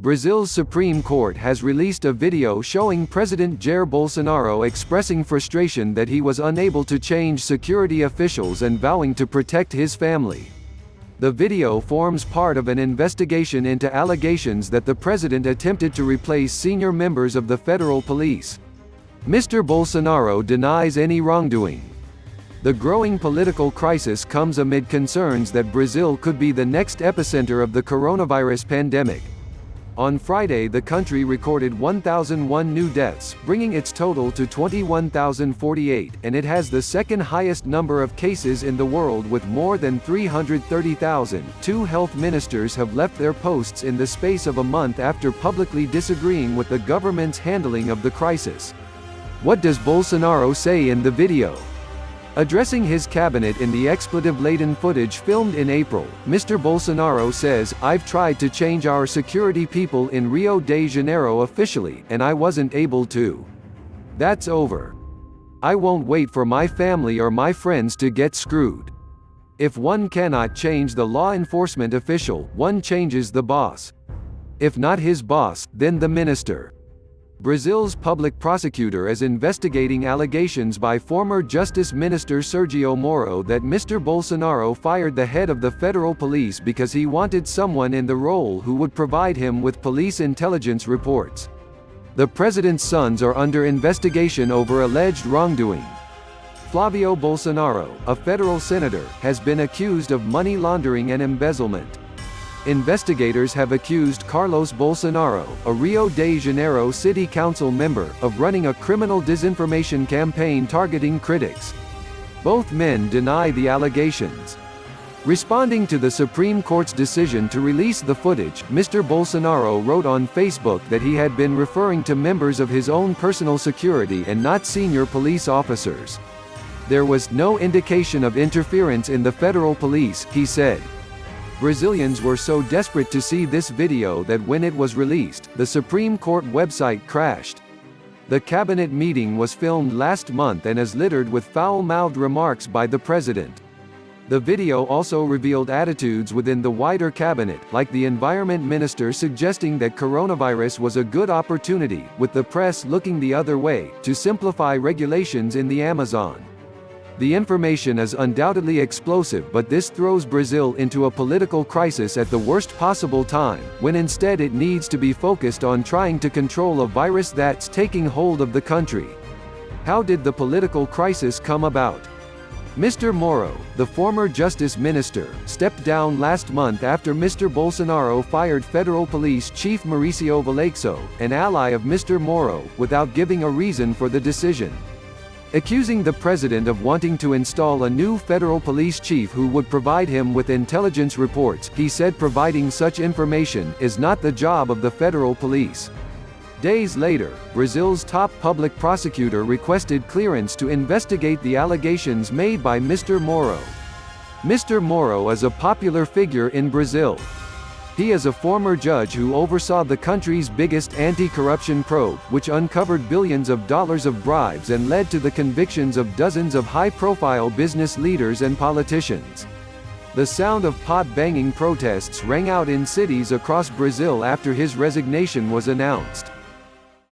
Brazil's Supreme Court has released a video showing President Jair Bolsonaro expressing frustration that he was unable to change security officials and vowing to protect his family. The video forms part of an investigation into allegations that the president attempted to replace senior members of the federal police. Mr. Bolsonaro denies any wrongdoing. The growing political crisis comes amid concerns that Brazil could be the next epicenter of the coronavirus pandemic. On Friday, the country recorded 1,001 new deaths, bringing its total to 21,048, and it has the second highest number of cases in the world with more than 330,000. Two health ministers have left their posts in the space of a month after publicly disagreeing with the government's handling of the crisis. What does Bolsonaro say in the video? Addressing his cabinet in the expletive-laden footage filmed in April, Mr. Bolsonaro says, "I've tried to change our security people in Rio de Janeiro officially, and I wasn't able to. That's over. I won't wait for my family or my friends to get screwed. If one cannot change the law enforcement official, one changes the boss. If not his boss, then the minister." Brazil's public prosecutor is investigating allegations by former Justice Minister Sergio Moro that Mr. Bolsonaro fired the head of the federal police because he wanted someone in the role who would provide him with police intelligence reports. The president's sons are under investigation over alleged wrongdoing. Flavio Bolsonaro, a federal senator, has been accused of money laundering and embezzlement. Investigators have accused Carlos Bolsonaro, a Rio de Janeiro city council member, of running a criminal disinformation campaign targeting critics. Both men deny the allegations. Responding to the Supreme Court's decision to release the footage, Mr. Bolsonaro wrote on Facebook that he had been referring to members of his own personal security and not senior police officers. There was no indication of interference in the federal police, he said. Brazilians were so desperate to see this video that when it was released, the Supreme Court website crashed. The cabinet meeting was filmed last month and is littered with foul-mouthed remarks by the president. The video also revealed attitudes within the wider cabinet, like the environment minister suggesting that coronavirus was a good opportunity, with the press looking the other way, to simplify regulations in the Amazon. The information is undoubtedly explosive, but this throws Brazil into a political crisis at the worst possible time, when instead it needs to be focused on trying to control a virus that's taking hold of the country. How did the political crisis come about? Mr. Moro, the former justice minister, stepped down last month after Mr. Bolsonaro fired federal police chief Mauricio Valeixo, an ally of Mr. Moro, without giving a reason for the decision. Accusing the president of wanting to install a new federal police chief who would provide him with intelligence reports, he said providing such information is not the job of the federal police. Days later, Brazil's top public prosecutor requested clearance to investigate the allegations made by Mr. Moro. Mr. Moro is a popular figure in Brazil. He is a former judge who oversaw the country's biggest anti-corruption probe, which uncovered billions of dollars of bribes and led to the convictions of dozens of high-profile business leaders and politicians. The sound of pot-banging protests rang out in cities across Brazil after his resignation was announced.